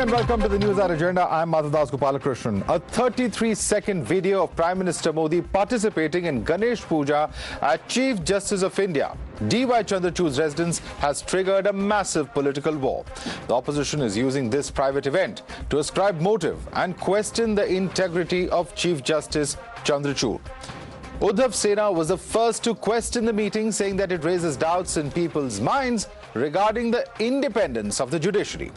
and welcome to the Newshour Agenda. I'm Madhavdas G. A 33-second video of Prime Minister Modi participating in Ganesh Puja at Chief Justice of India, D.Y. Chandrachud's residence has triggered a massive political war. The opposition is using this private event to ascribe motive and question the integrity of Chief Justice Chandrachud. Uddhav Sena was the first to question the meeting, saying that it raises doubts in people's minds regarding the independence of the judiciary.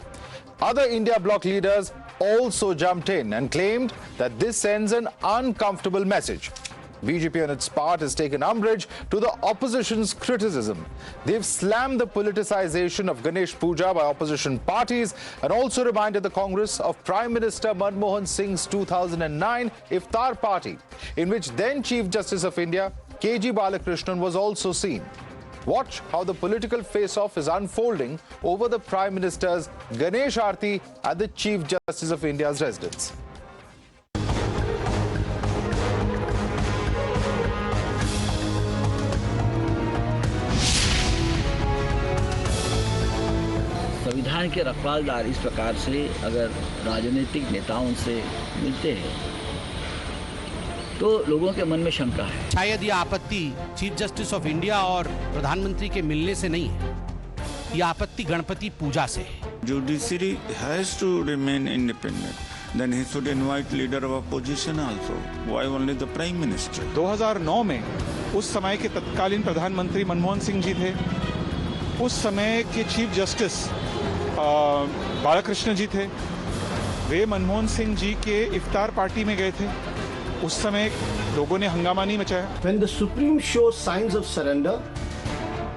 Other India bloc leaders also jumped in and claimed that this sends an uncomfortable message. BJP on its part has taken umbrage to the opposition's criticism. They've slammed the politicization of Ganesh Puja by opposition parties and also reminded the Congress of Prime Minister Manmohan Singh's 2009 IFTAAR party, in which then Chief Justice of India, K.G. Balakrishnan, was also seen. Watch how the political face-off is unfolding over the Prime Minister's Ganesh Aarti at the Chief Justice of India's residence. संविधान के रखवालदार इस प्रकार से अगर राजनीतिक नेताओं से मिलते हैं तो लोगों के मन में शंका है। शायद यह आपत्ति चीफ जस्टिस ऑफ इंडिया और प्रधानमंत्री के मिलने से नहीं है, यह आपत्ति गणपति पूजा से है। Judiciary has to remain independent. Then he should invite leader of opposition also. Why only the Prime Minister? 2009 में उस समय के तत्कालीन प्रधानमंत्री मनमोहन सिंह जी थे, उस समय के चीफ जस्टिस बालाकृष्ण जी थे। वे मनमोहन सिंह जी के इफ्तार पार्टी में गए थे। उस समय लोगों ने हंगामा नहीं मचाया। When the Supreme shows signs of surrender,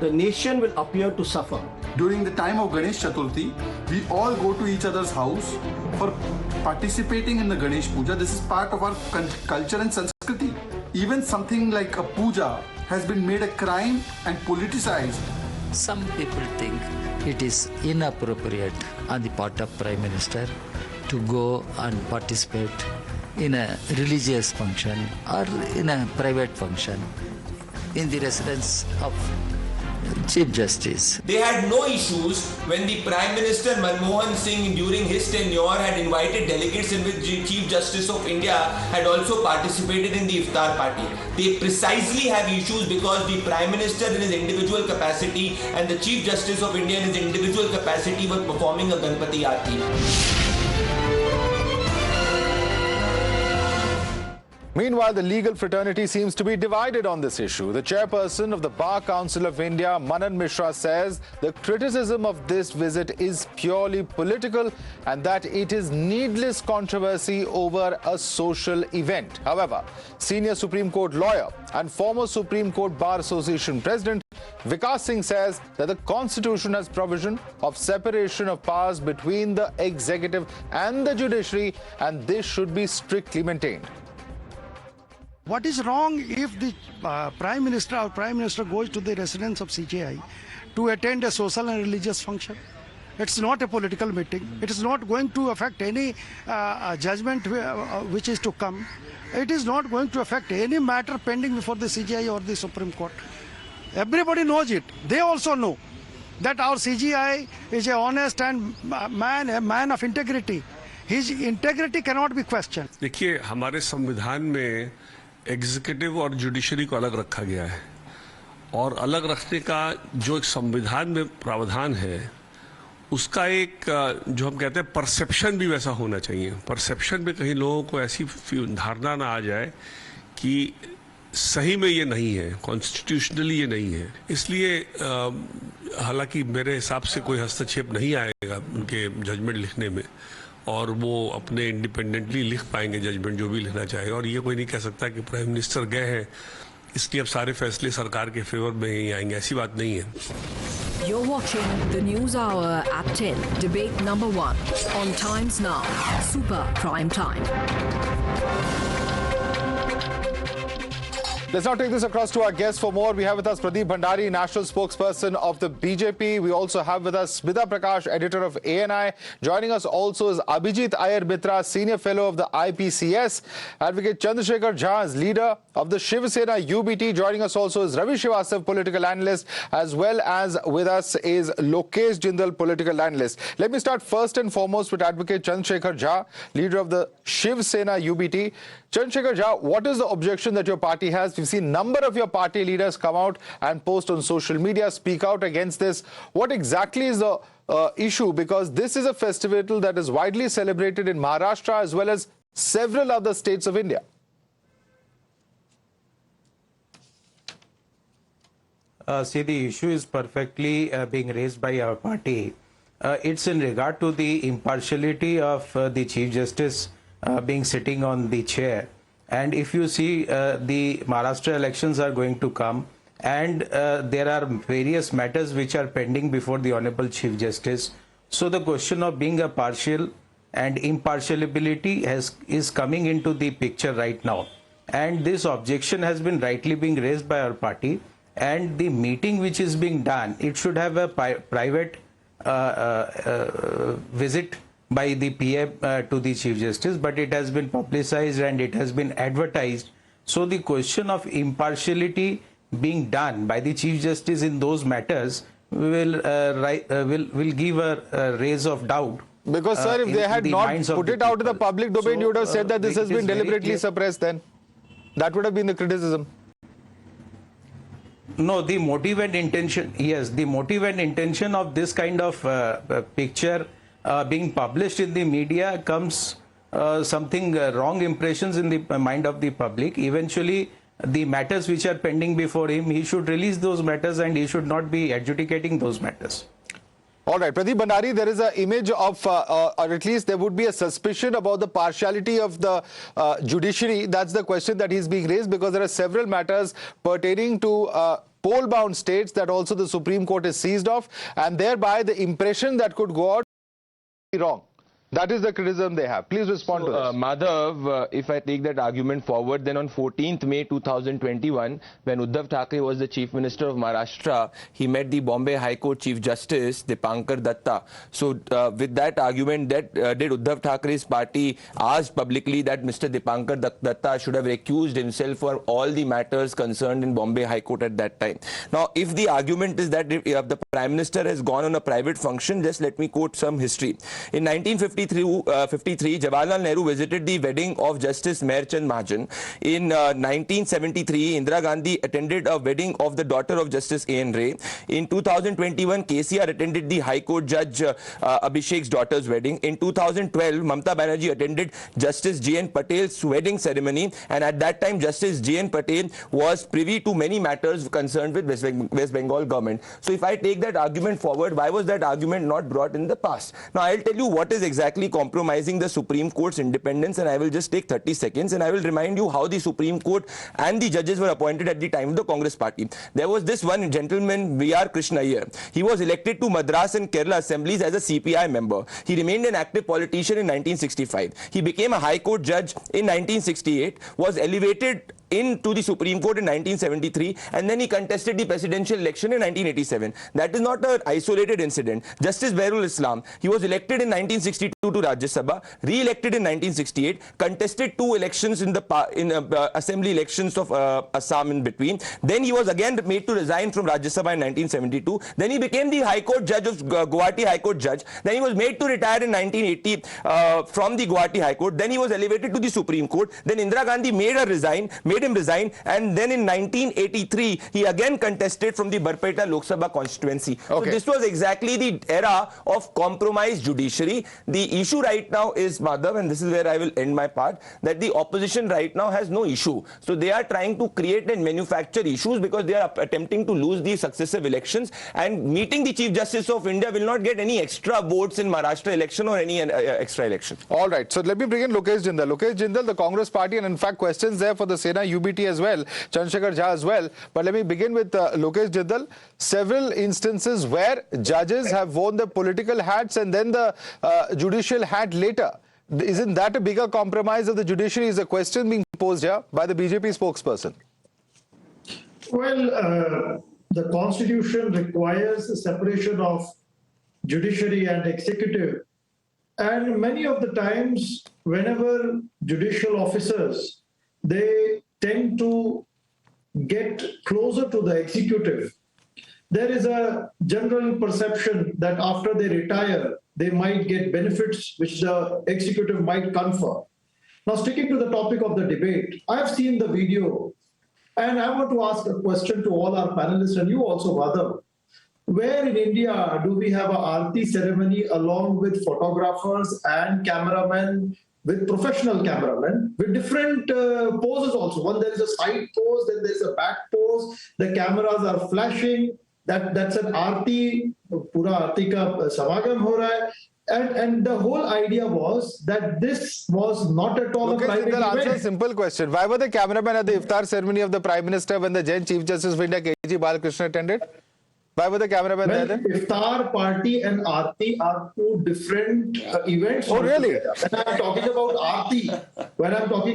the nation will appear to suffer. During the time of Ganesh Chaturthi, we all go to each other's house for participating in the Ganesh Puja. This is part of our culture and Sanskriti. Even something like a puja has been made a crime and politicized. Some people think it is inappropriate on the part of Prime Minister to go and participate in a religious function or in a private function in the residence of Chief Justice. They had no issues when the Prime Minister Manmohan Singh during his tenure had invited delegates in which Chief Justice of India had also participated in the Iftar party. They precisely have issues because the Prime Minister in his individual capacity and the Chief Justice of India in his individual capacity were performing a Ganpati Aarti. Meanwhile, the legal fraternity seems to be divided on this issue. The chairperson of the Bar Council of India, Manan Mishra, says the criticism of this visit is purely political and that it is needless controversy over a social event. However, senior Supreme Court lawyer and former Supreme Court Bar Association President Vikas Singh says that the Constitution has provision of separation of powers between the executive and the judiciary, and this should be strictly maintained. What is wrong if the Prime Minister or Prime Minister goes to the residence of CJI to attend a social and religious function? It's not a political meeting. It is not going to affect any judgment which is to come. It is not going to affect any matter pending before the CJI or the Supreme Court. Everybody knows it. They also know that our CJI is a honest and a man of integrity. His integrity cannot be questioned. देखिए, हमारे संविधान में executive और judiciary को अलग रखा गया है और अलग रखने का जो एक संविधान में प्रावधान है उसका एक जो हम कहते हैं परसेप्शन भी वैसा होना चाहिए। परसेप्शन में कहीं लोगों को ऐसी धारणा ना आ जाए कि सही में ये नहीं है, कॉन्स्टिट्यूशनली ये नहीं है। इसलिए हालांकि मेरे हिसाब से कोई हस्तक्षेप नहीं आएगा उनके जजमेंट लिखने में और वो अपने इंडिपेंडेंटली लिख पाएंगे जजमेंट जो भी लिखना चाहे, और ये कोई नहीं कह सकता कि प्राइम मिनिस्टर गए हैं इसलिए अब सारे फैसले सरकार के फेवर में ही आएंगे, ऐसी बात नहीं है। You're watching the News Hour at 10, debate number 1 on Times Now, Super Prime Time. Let's now take this across to our guests for more. We have with us Pradeep Bhandari, national spokesperson of the BJP. We also have with us Smita Prakash, editor of ANI. Joining us also is Abhijit Iyer Mitra, senior fellow of the IPCS. Advocate Chandrachud Jha is leader of the Shiv Sena UBT. Joining us also is Ravi Srivastav, political analyst, as well as with us is Lokesh Jindal, political analyst. Let me start first and foremost with Advocate Chandrachud Jha, leader of the Shiv Sena UBT. Chandrachud Jha, what is the objection that your party has? We've seen a number of your party leaders come out and post on social media, speak out against this. What exactly is the issue? Because this is a festival that is widely celebrated in Maharashtra as well as several other states of India. See, the issue is perfectly being raised by our party. It's in regard to the impartiality of the Chief Justice being sitting on the chair. And if you see, the Maharashtra elections are going to come, and there are various matters which are pending before the Honorable Chief Justice. So the question of being a partial and impartiality is coming into the picture right now. And this objection has been rightly being raised by our party. And the meeting which is being done, it should have a private visit by the PM to the Chief Justice, but it has been publicized and it has been advertised. So the question of impartiality being done by the Chief Justice in those matters will give a raise of doubt. Because, sir, if they had not put it out in the public domain, you would have said that this has been deliberately suppressed then. That would have been the criticism. No, the motive and intention, yes, the motive and intention of this kind of picture being published in the media comes something wrong impressions in the mind of the public. Eventually, the matters which are pending before him, he should release those matters and he should not be adjudicating those matters. All right, Pradeep Bhandari, there is an image of, or at least there would be a suspicion about the partiality of the judiciary. That's the question that is being raised, because there are several matters pertaining to poll-bound states that also the Supreme Court is seized of, and thereby the impression that could go out is wrong. That is the criticism they have. Please respond to this. Madhav, if I take that argument forward, then on 14th May 2021, when Uddhav Thackeray was the Chief Minister of Maharashtra, he met the Bombay High Court Chief Justice, Dipankar Datta. So with that argument, that did Uddhav Thackeray's party ask publicly that Mr. Dipankar Datta should have recused himself for all the matters concerned in Bombay High Court at that time. Now, if the argument is that if the Prime Minister has gone on a private function, just let me quote some history. In 1953, Jawaharlal Nehru visited the wedding of Justice Meherchand Mahajan. In 1973, Indira Gandhi attended a wedding of the daughter of Justice A.N. Ray. In 2021, KCR attended the High Court Judge Abhishek's daughter's wedding. In 2012, Mamata Banerjee attended Justice J.N. Patel's wedding ceremony, and at that time, Justice J.N. Patel was privy to many matters concerned with West Bengal government. So if I take that argument forward, why was that argument not brought in the past? Now, I'll tell you what is exactly compromising the Supreme Court's independence, and I will just take 30 seconds and I will remind you how the Supreme Court and the judges were appointed at the time of the Congress party. There was this one gentleman, V.R. Krishna Iyer. He was elected to Madras and Kerala assemblies as a CPI member. He remained an active politician in 1965. He became a High Court judge in 1968, was elevated into the Supreme Court in 1973, and then he contested the presidential election in 1987. That is not an isolated incident. Justice Bairul Islam, he was elected in 1962 to Rajya Sabha, re-elected in 1968, contested two elections in the assembly elections of Assam in between. Then he was again made to resign from Rajya Sabha in 1972. Then he became the High Court judge of Guwahati High Court judge. Then he was made to retire in 1980 from the Guwahati High Court. Then he was elevated to the Supreme Court. Then Indira Gandhi made him resign, and then in 1983 he again contested from the Barpeta Lok Sabha constituency. Okay. So this was exactly the era of compromised judiciary. The issue right now is, Madhav, and this is where I will end my part, that the opposition right now has no issue. So they are trying to create and manufacture issues because they are attempting to lose the successive elections, and meeting the Chief Justice of India will not get any extra votes in Maharashtra election or any extra election. All right, so let me bring in Lokesh Jindal. Lokesh Jindal, the Congress party, and in fact questions there for the Sena UBT as well, Chandrachud Jha as well. But let me begin with Lokesh Jindal. Several instances where judges have worn the political hats and then the judicial hat later. Isn't that a bigger compromise of the judiciary, is a question being posed here by the BJP spokesperson? Well, the Constitution requires a separation of judiciary and executive. And many of the times, whenever judicial officers, they tend to get closer to the executive, there is a general perception that after they retire, they might get benefits which the executive might confer. Now, sticking to the topic of the debate, I have seen the video, and I want to ask a question to all our panelists and you also, Madhav. Where in India do we have an Aarti ceremony along with photographers and cameramen, with professional cameramen, with different poses also? One, there is a side pose, then there is a back pose, the cameras are flashing, that's an Aarti, pura Aarti ka samagam ho raha hai. And the whole idea was that this was not at all a private event. Answer a simple question. Why were the cameramen at the iftar ceremony of the Prime Minister when the then Chief Justice of India, KG Balakrishnan, attended? Why were the cameramen there then? Iftar party and Aarti are two different events. Oh, really? When I'm talking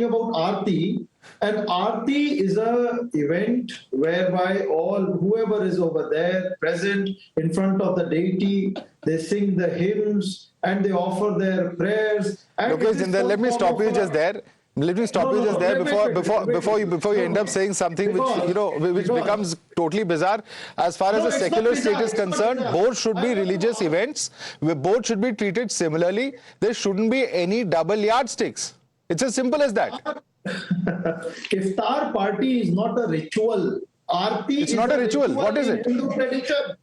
about Aarti, and Aarti is an event whereby whoever is over there present in front of the deity, they sing the hymns and they offer their prayers. Okay, Jindal, let me stop you just there. Before you end up saying something which becomes totally bizarre. As far as the secular state is concerned, both should be religious events. Both should be treated similarly. There shouldn't be any double yardsticks. It's as simple as that. Iftar party is not a ritual. Aarti it's not a ritual. What is it? Hindu tradition.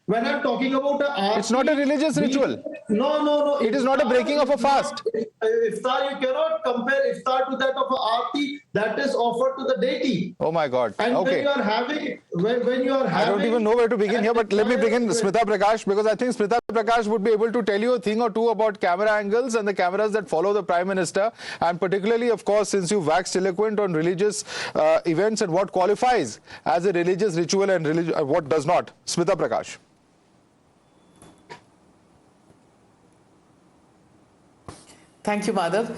When I'm talking about a Aarti, it's not a religious ritual. No. It is not a breaking of a fast. Iftar, you cannot compare iftar to that of a Aarti that is offered to the deity. Oh my God. And okay. when you are having, I don't even know where to begin here, but let me begin Smita Prakash, because I think Smita Prakash would be able to tell you a thing or two about camera angles and the cameras that follow the Prime Minister, and particularly, of course, since you waxed eloquent on religious events and what qualifies as a religious ritual and what does not. Smita Prakash. Thank you, Madhav.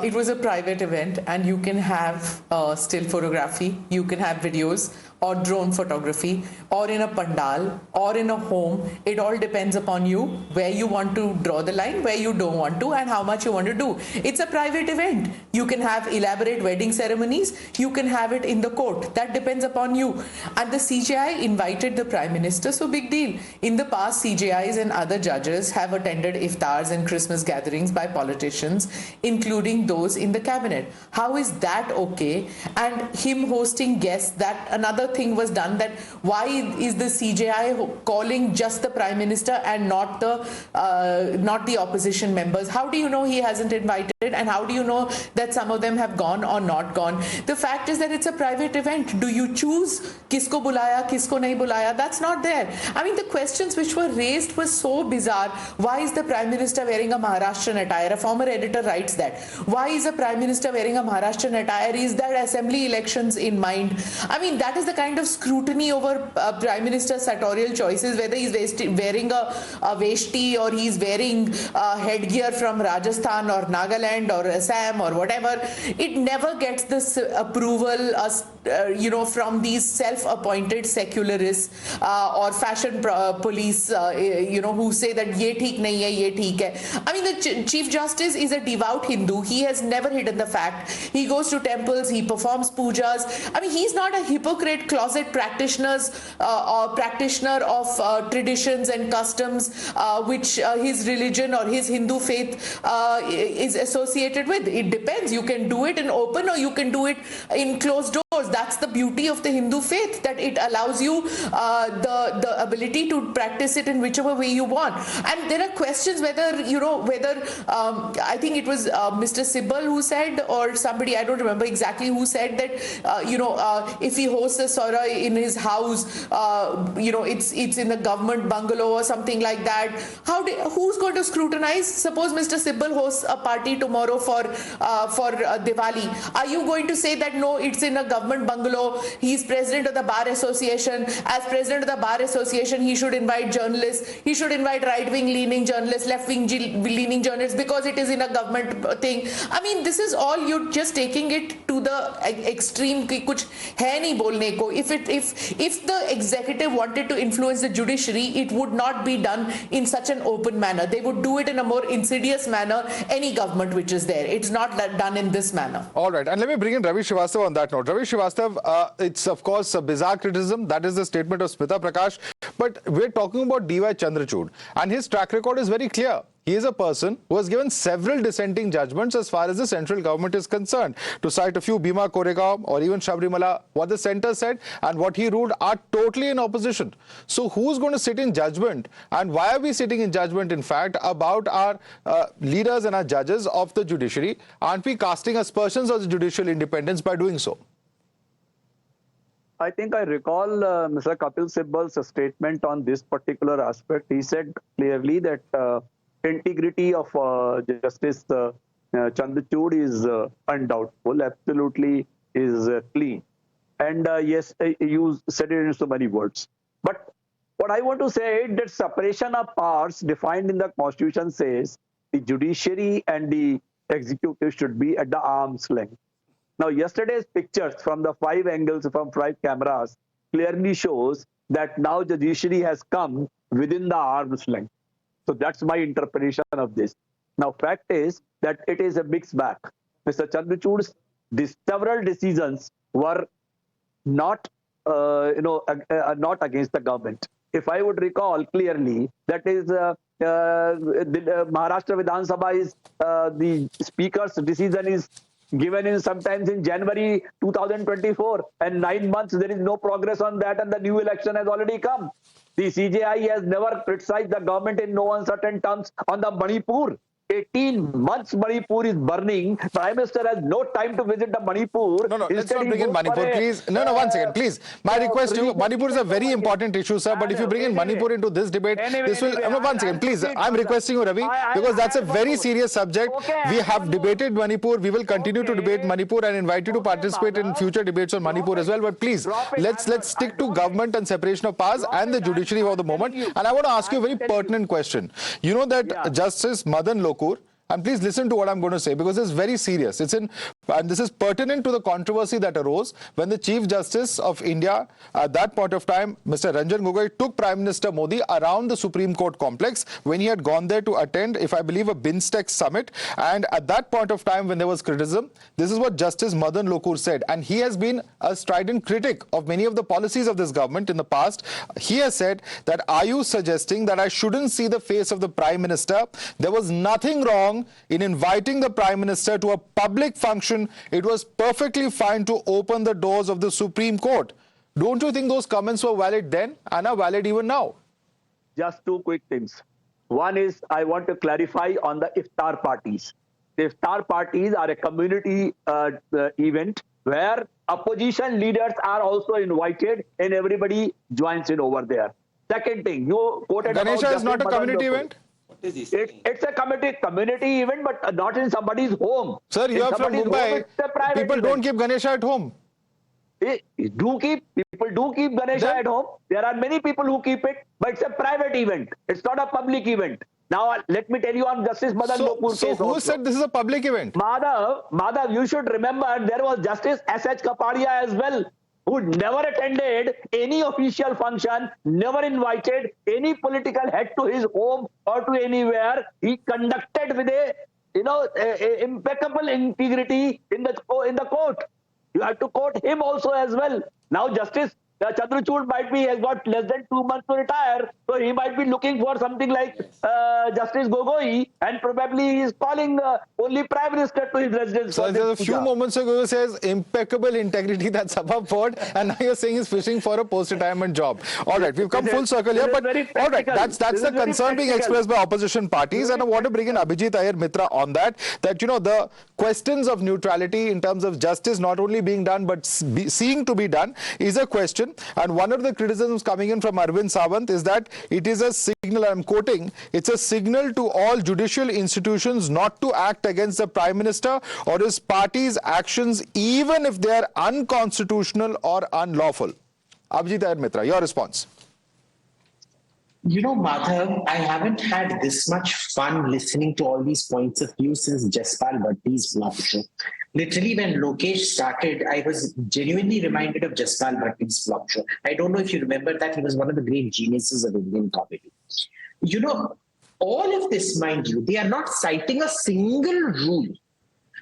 It was a private event, and you can have still photography, you can have videos or drone photography, or in a pandal, or in a home. It all depends upon you, where you want to draw the line, where you don't want to, and how much you want to do. It's a private event. You can have elaborate wedding ceremonies, you can have it in the court. That depends upon you. And the CJI invited the Prime Minister, so big deal. In the past, CJIs and other judges have attended iftars and Christmas gatherings by politicians, including those in the cabinet. How is that okay? And him hosting guests, that another thing was done, that why is the CJI calling just the Prime Minister and not the opposition members? How do you know he hasn't invited, and how do you know that some of them have gone or not gone? The fact is that it's a private event. Do you choose kisko bulaya, kisko nahi bulaya? That's not there. I mean, the questions which were raised were so bizarre. Why is the Prime Minister wearing a Maharashtrian attire? A former editor writes that. Why is the Prime Minister wearing a Maharashtrian attire? Is there assembly elections in mind? I mean, that is the kind of scrutiny over Prime Minister's sartorial choices, whether he's wearing a veshti or he's wearing headgear from Rajasthan or Nagaland or Assam or whatever. It never gets this approval, from these self-appointed secularists or fashion police, who say that ye theek nahi hai, ye theek hai. I mean, the Chief Justice is a devout Hindu. He has never hidden the fact. He goes to temples, he performs pujas. I mean, he's not a hypocrite, closet practitioner of traditions and customs which his religion or his Hindu faith is associated with. It depends. You can do it in open or you can do it in closed doors. That's the beauty of the Hindu faith, that it allows you the ability to practice it in whichever way you want. And there are questions whether I think it was Mr. Sibal who said, or somebody, I don't remember exactly who said that, if he hosts a Sora in his house, it's in a government bungalow or something like that. Who's going to scrutinize? Suppose Mr. Sibal hosts a party tomorrow for Diwali. Are you going to say that no, it's in a government government bungalow. He's president of the Bar Association. As president of the Bar Association, he should invite journalists. He should invite right-wing leaning journalists, left-wing leaning journalists, because it is in a government thing. I mean, this is all you're just taking it to the extreme. Kuch hai nahi bolne ko. If the executive wanted to influence the judiciary, it would not be done in such an open manner. They would do it in a more insidious manner. Any government which is there, it's not done in this manner. All right, and let me bring in Ravi Srivastava on that note. Ravi Srivastava, it's of course a bizarre criticism. That is the statement of Smita Prakash. But we're talking about D.Y. Chandrachud, and his track record is very clear. He is a person who has given several dissenting judgments as far as the central government is concerned. To cite a few, Bhima Koregaon or even Sabrimala, what the centre said and what he ruled are totally in opposition. So who's going to sit in judgment, and why are we sitting in judgment, in fact, about our leaders and our judges of the judiciary? Aren't we casting aspersions on the judicial independence by doing so? I think I recall Mr. Kapil Sibbal's statement on this particular aspect. He said clearly that integrity of Justice Chandrachud is undoubtful, absolutely is clean. And yes, you said it in so many words. But what I want to say is that separation of powers defined in the Constitution says the judiciary and the executive should be at the arm's length. Now, yesterday's pictures from the 5 angles from 5 cameras clearly shows that now the judiciary has come within the arm's length. So that's my interpretation of this. Now, fact is that it is a mixed bag. Mr. Chandrachud's several decisions were not, not against the government. If I would recall clearly, that is Maharashtra Vidhan Sabha is the speaker's decision is given in sometimes in January 2024, and 9 months there is no progress on that, and the new election has already come. The CJI has never criticized the government in no uncertain terms on the Manipur. 18 months Manipur is burning. Prime Minister has no time to visit the Manipur. No, let's not bring in Manipur, please. No, one second, please. My request to you, Manipur is a very important issue, sir, but if you bring in Manipur into this debate, this will... No, one second, please. I'm requesting you, Ravi, because that's a very serious subject. We have debated Manipur. We will continue to debate Manipur and invite you to participate in future debates on Manipur as well. But please, let's stick to government and separation of powers and the judiciary for the moment. And I want to ask you a very pertinent question. You know that Justice Madan Lokur, and please listen to what I'm going to say, because it's very serious. And this is pertinent to the controversy that arose when the Chief Justice of India, at that point of time, Mr. Ranjan Gogoi, took Prime Minister Modi around the Supreme Court complex when he had gone there to attend, if I believe, a BIMSTEC summit. And at that point of time, when there was criticism, this is what Justice Madan Lokur said. And he has been a strident critic of many of the policies of this government in the past. He has said that, are you suggesting that I shouldn't see the face of the Prime Minister? There was nothing wrong in inviting the Prime Minister to a public function. It was perfectly fine to open the doors of the Supreme Court. Don't you think those comments were valid then and are valid even now? Just 2 quick things. One is, I want to clarify on the IFTAAR parties. The IFTAAR parties are a community event where opposition leaders are also invited and everybody joins in over there. Second thing, you quoted Ganesha is not a community event? It's a community event, but not in somebody's home. Sir, you are from Mumbai. People don't keep Ganesha at home. People do keep Ganesha at home. There are many people who keep it, but it's a private event. It's not a public event. Now, let me tell you on Justice Madan Lokur case. So who said this is a public event? Madhav, you should remember there was Justice S.H. Kapadia as well, who never attended any official function, never invited any political head to his home or to anywhere. He conducted with a impeccable integrity in the court. You have to quote him also as well. Now Justice Chandrachud has got less than 2 months to retire, so he might be looking for something like Justice Gogoi, and probably he is calling only Prime Minister to his residence. So a few moments ago, he says impeccable integrity, that's above board, and now you're saying he's fishing for a post-retirement job. All right, we've come full circle here, but all right, that's the concern being expressed by opposition parties, and I want to bring in Abhijit Iyer Mitra on that the questions of neutrality in terms of justice not only being done but seeing to be done is a question criticism, and one of the criticisms coming in from Arvind Sawant is that it is a signal, I'm quoting, it's a signal to all judicial institutions not to act against the Prime Minister or his party's actions even if they are unconstitutional or unlawful. Abhijit Ayar Mitra, your response. You know, Madhav, I haven't had this much fun listening to all these points of view since Jaspal Bhatti's blog show. Literally, when Lokesh started, I was genuinely reminded of Jaspal Bhatti's blog show. I don't know if you remember that. He was one of the great geniuses of Indian comedy. You know, all of this, mind you, they are not citing a single rule.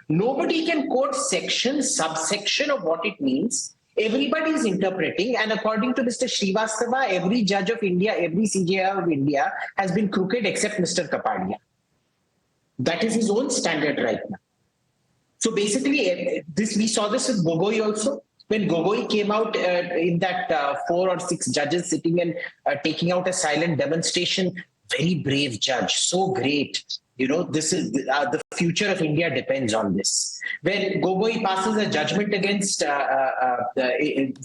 Nobody can quote section, subsection of what it means. Everybody is interpreting, and according to Mr. Srivastava, every judge of India, every CJI of India has been crooked except Mr. Kapadia. That is his own standard right now. So basically, we saw this with Gogoi also. When Gogoi came out in that 4 or 6 judges sitting and taking out a silent demonstration, very brave judge, so great. You know, this is the future of India depends on this. When Gogoi passes a judgment against,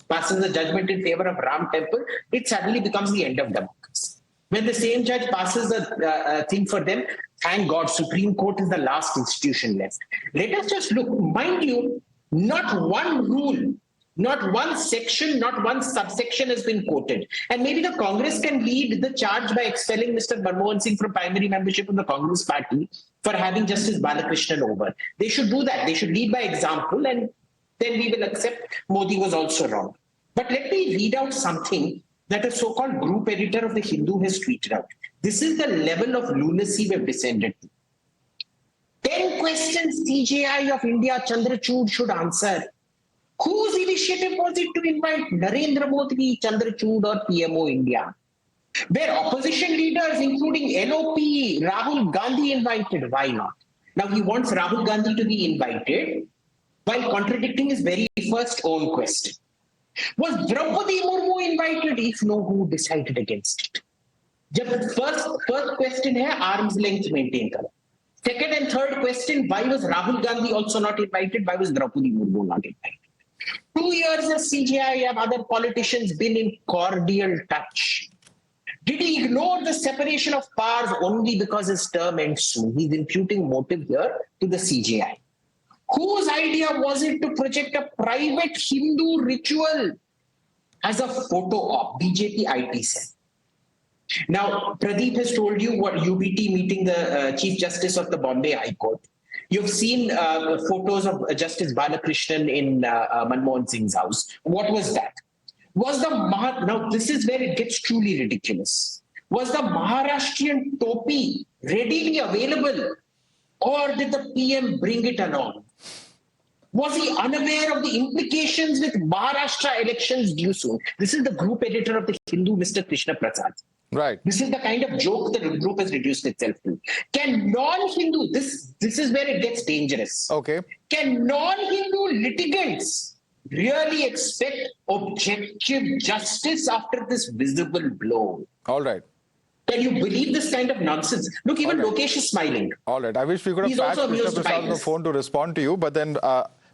passes a judgment in favor of Ram Temple, it suddenly becomes the end of democracy. When the same judge passes a thing for them, thank God, Supreme Court is the last institution left. Let us just look, mind you, not one rule, not one section, not one subsection has been quoted. And maybe the Congress can lead the charge by expelling Mr. Manmohan Singh from primary membership of the Congress party for having Justice Balakrishnan over. They should do that. They should lead by example, and then we will accept Modi was also wrong. But let me read out something that a so-called group editor of The Hindu has tweeted out. This is the level of lunacy we've descended to. 10 questions CJI of India, Chandrachud, should answer. Whose initiative was it to invite Narendra Modi, Chandrachud or PMO India? Were opposition leaders, including LOP, Rahul Gandhi invited? Why not? Now he wants Rahul Gandhi to be invited while contradicting his very first own question. Was Draupadi Murmu invited? If no, who decided against it? First question hai, arm's length maintain karo. Second and third question, why was Rahul Gandhi also not invited? Why was Draupadi Murmu not invited? 2 years of CJI and other politicians been in cordial touch. Did he ignore the separation of powers only because his term ends soon? He's imputing motive here to the CJI. Whose idea was it to project a private Hindu ritual as a photo op? BJP IT cell. Now, Pradeep has told you what UBT meeting the Chief Justice of the Bombay High Court. You've seen photos of Justice Balakrishnan in Manmohan Singh's house. What was that? Now this is where it gets truly ridiculous. Was the Maharashtrian topi readily available, or did the PM bring it along? Was he unaware of the implications with Maharashtra elections due soon? This is the group editor of The Hindu, Mr. Krishna Prasad. Right. This is the kind of joke the group has reduced itself to. Can non-Hindu, this is where it gets dangerous. Okay. Can non-Hindu litigants really expect objective justice after this visible blow? All right. Can you believe this kind of nonsense? Look, even Lokesh is smiling. All right. I wish we could have patched Mr. Prasad on the phone to respond to you, but then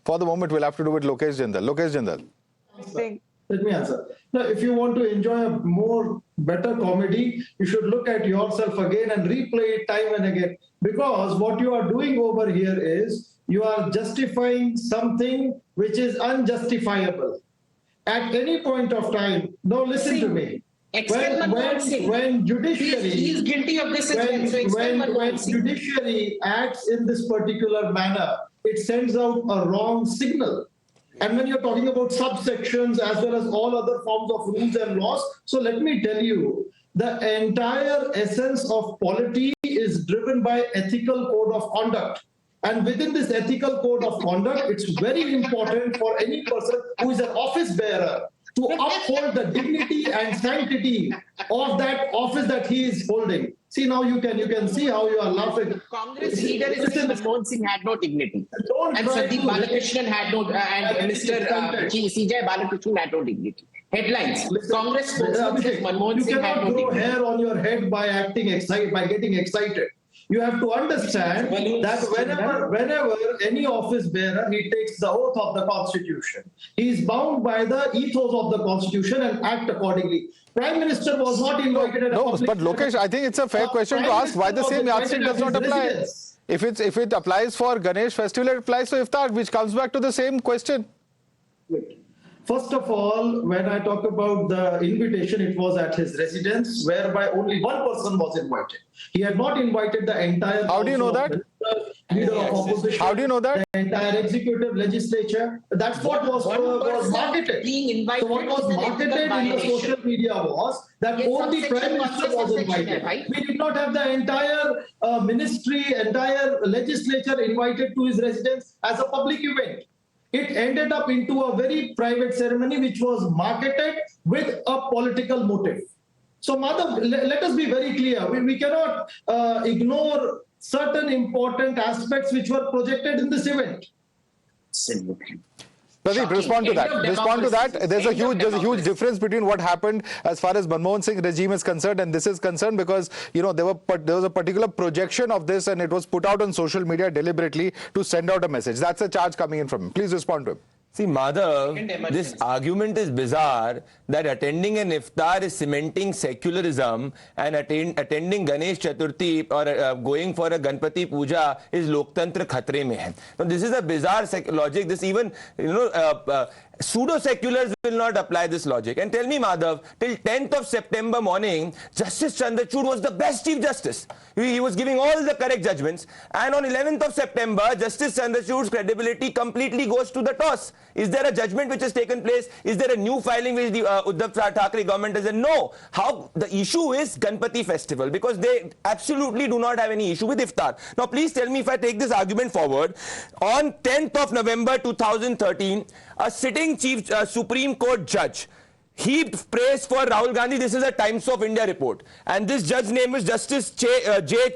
for the moment we'll have to do with Lokesh Jindal. Lokesh Jindal. Let me answer. Now, if you want to enjoy a better comedy, you should look at yourself again and replay it time and again. Because what you are doing over here is you are justifying something which is unjustifiable. At any point of time, now listen to me. When judiciary, he's guilty of this as well. When judiciary acts in this particular manner, it sends out a wrong signal. And when you're talking about subsections as well as all other forms of rules and laws, so let me tell you, the entire essence of polity is driven by ethical code of conduct. And within this ethical code of conduct, it's very important for any person who is an office bearer to uphold the dignity and sanctity of that office that he is holding. See, now you can see how you are laughing. Congress leader is Manmohan Singh had no dignity. And Sandeep Balakrishnan had no, and Mr. CJI Balakrishnan had no dignity. Headlines. Congress spokesman Manmohan Singh had no dignity. You cannot grow hair on your head by getting excited. you have to understand that whenever any office bearer, he takes the oath of the Constitution. He is bound by the ethos of the Constitution and act accordingly. Prime Minister was not invited at a public... But Lokesh, I think it's a fair question to ask why the same yardstick does not apply. If it applies for Ganesh festival, it applies to Iftar, which comes back to the same question. First of all, when I talk about the invitation, it was at his residence, whereby only one person was invited. He had not invited the entire... How do you know that? Leader of opposition. How do you know that? The entire executive legislature. That's what was marketed. So what was marketed in the social media was that only Prime Minister was invited. We did not have the entire ministry, entire legislature invited to his residence as a public event. It ended up into a very private ceremony which was marketed with a political motive. So, Madhav, let us be very clear. We cannot ignore certain important aspects which were projected in this event. Pradeep, respond to that. Respond to that. There's a huge difference between what happened as far as Manmohan Singh regime is concerned and this is concerned, because there was a particular projection of this and it was put out on social media deliberately to send out a message. That's a charge coming in from him. Please respond to him. See, Madhav, this argument is bizarre that attending an iftar is cementing secularism and attending Ganesh Chaturthi or going for a Ganpati Puja is Loktantra khatre mein hai. Now, this is a bizarre logic. This even, pseudo-seculars will not apply this logic. And tell me, Madhav, till 10th of September morning, Justice Chandrachud was the best Chief Justice. He was giving all the correct judgments. And on 11th of September, Justice Chandrachud's credibility completely goes to the toss. Is there a judgment which has taken place? Is there a new filing which the Uddhav Thackeray government has said? No. How? The issue is Ganpati festival, because they absolutely do not have any issue with iftar. Now, please tell me, if I take this argument forward, on 10th of November 2013, a sitting Supreme Court judge heaped praise for Rahul Gandhi. This is a Times of India report. And this judge's name is Justice J.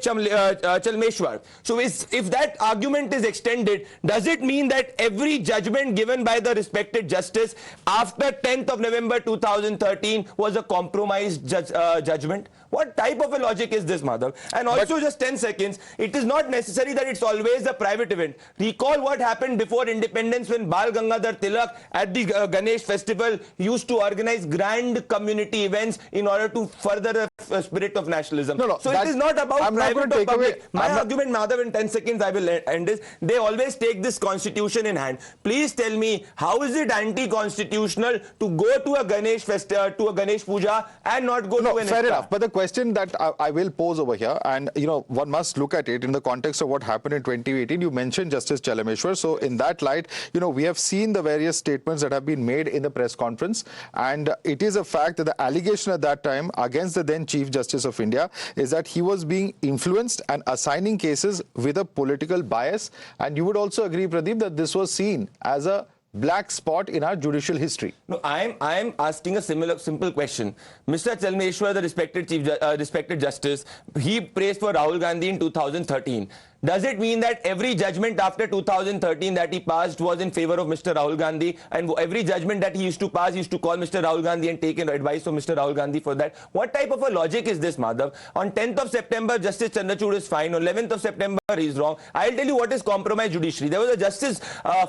Chalmeshwar. So if that argument is extended, does it mean that every judgment given by the respected justice after 10th of November 2013 was a compromised judgment? What type of a logic is this, Madhav? And also, just 10 seconds, it is not necessary that it's always a private event. Recall what happened before independence when Bal Gangadhar Tilak at the Ganesh festival used to organize grand community events in order to further the spirit of nationalism. So it is not about private or public. My argument, Madhav, in 10 seconds I will end this. They always take this constitution in hand. Please tell me, how is it anti-constitutional to go to a Ganesh to a Ganesh Puja and not go to an fair enough. But the question that I will pose over here, and one must look at it in the context of what happened in 2018. You mentioned Justice Chalmeshwar. So in that light, we have seen the various statements that have been made in the press conference, and it is a fact that the allegation at that time against the then Chief Justice of India is that he was being influenced and assigning cases with a political bias. And you would also agree, Pradeep, that this was seen as a black spot in our judicial history. No, I am asking a simple question. Mr. Chalmeshwar, the respected justice, he praised for Rahul Gandhi in 2013. Does it mean that every judgment after 2013 that he passed was in favor of Mr. Rahul Gandhi, and every judgment that he used to pass, he used to call Mr. Rahul Gandhi and take advice from Mr. Rahul Gandhi for that? What type of a logic is this, Madhav? On 10th of September, Justice Chandrachud is fine. On 11th of September, he is wrong. I'll tell you what is compromised judiciary. There was a Justice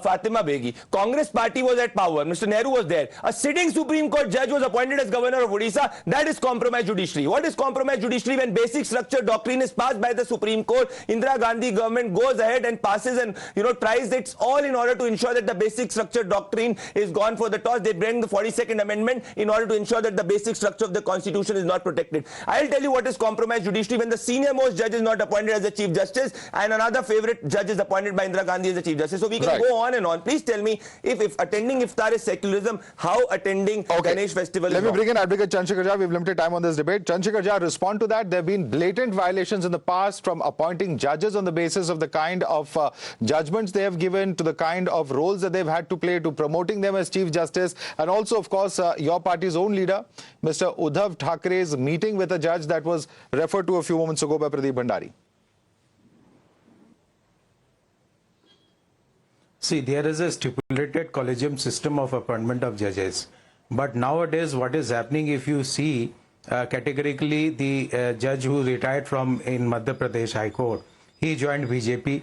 Fatima Begi. Congress party was at power. Mr. Nehru was there. A sitting Supreme Court judge was appointed as governor of Odisha. That is compromised judiciary. What is compromised judiciary? When basic structure doctrine is passed by the Supreme Court, Indira Gandhi government goes ahead and passes and tries it's all in order to ensure that the basic structure doctrine is gone for the toss. They bring the 42nd Amendment in order to ensure that the basic structure of the Constitution is not protected. I'll tell you what is compromised judiciary: when the senior most judge is not appointed as the Chief Justice and another favorite judge is appointed by Indira Gandhi as the Chief Justice. So we can go on and on. Please tell me, if attending iftar is secularism, how attending Ganesh festival is Let me bring in Advocate Chandrachud Jha. We've limited time on this debate. Chandrachud Jha, respond to that. There have been blatant violations in the past, from appointing judges on the basis of the kind of judgments they have given, to the kind of roles that they've had to play, to promoting them as Chief Justice, and also, of course, your party's own leader, Mr. Uddhav Thackeray's meeting with a judge that was referred to a few moments ago by Pradeep Bhandari. See, there is a stipulated collegium system of appointment of judges. But nowadays, what is happening, if you see, categorically the judge who retired from in Madhya Pradesh High Court. He joined BJP.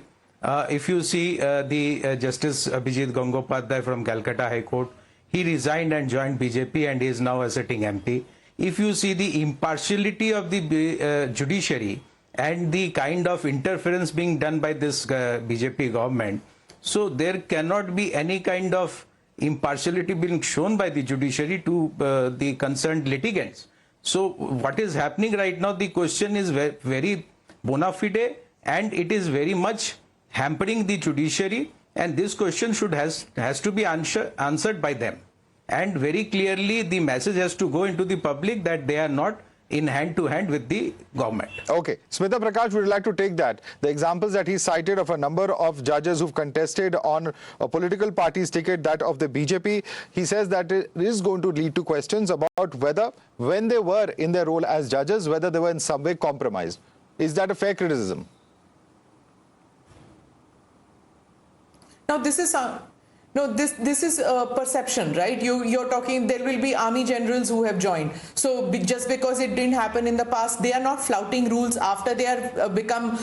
If you see the Justice Abhijit Gangopadhyay from Calcutta High Court, he resigned and joined BJP and is now a sitting MP. If you see the impartiality of the judiciary and the kind of interference being done by this BJP government, so there cannot be any kind of impartiality being shown by the judiciary to the concerned litigants. So what is happening right now, the question is very bona fide and it is very much hampering the judiciary, and this question has to be answered by them. And very clearly the message has to go into the public that they are not in hand-to-hand with the government. Okay. Smita Prakash would like to take that. The examples that he cited of a number of judges who've contested on a political party's ticket, that of the BJP, he says that it is going to lead to questions about whether, when they were in their role as judges, whether they were in some way compromised. Is that a fair criticism? Now, this is this is a perception, right? You're talking there will be army generals who have joined. So just because it didn't happen in the past, they are not flouting rules after they are become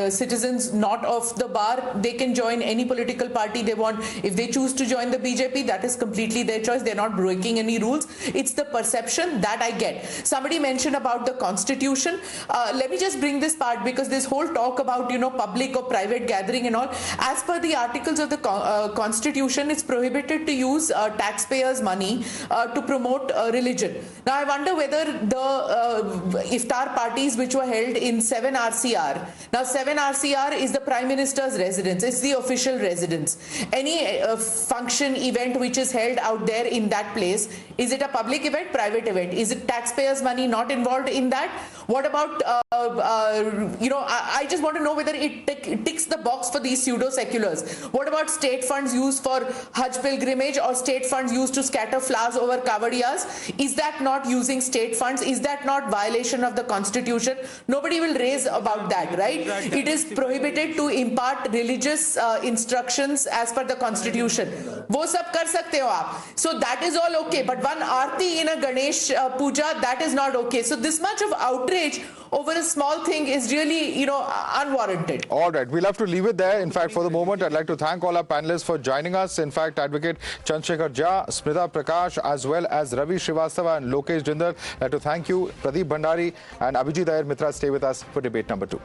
citizens not of the bar. They can join any political party they want. If they choose to join the BJP, that is completely their choice. They're not breaking any rules. It's the perception that I get. Somebody mentioned about the constitution. Let me just bring this part, because this whole talk about, you know, public or private gathering and all, as per the articles of the constitution, it's prohibited to use taxpayers' money to promote religion. Now, I wonder whether the iftar parties which were held in 7 RCR, now 7 RCR is the Prime Minister's residence, it's the official residence. Any function, event which is held out there in that place, is it a public event, private event? Is it taxpayers' money not involved in that? What about, you know, I just want to know whether it ticks the box for these pseudo-seculars. What about state funds used for Hajj pilgrimage or state funds used to scatter flowers over Kavadiyas? Is that not using state funds? Is that not violation of the constitution? Nobody will raise about that, right? It is prohibited to impart religious instructions as per the constitution. Wo sab kar sakte ho aap. So that is all okay. But one Aarti in a Ganesh Puja, that is not okay. So this much of outrage over a small thing is really, you know, unwarranted. All right, we'll have to leave it there. In fact, for the moment, I'd like to thank all our panelists for joining us. In fact, Advocate Chandrachud, Smita Prakash, as well as Ravi Srivastava and Lokesh Jindal. I'd like to thank you, Pradeep Bhandari and Abhijit Iyer Mitra. Stay with us for debate number 2.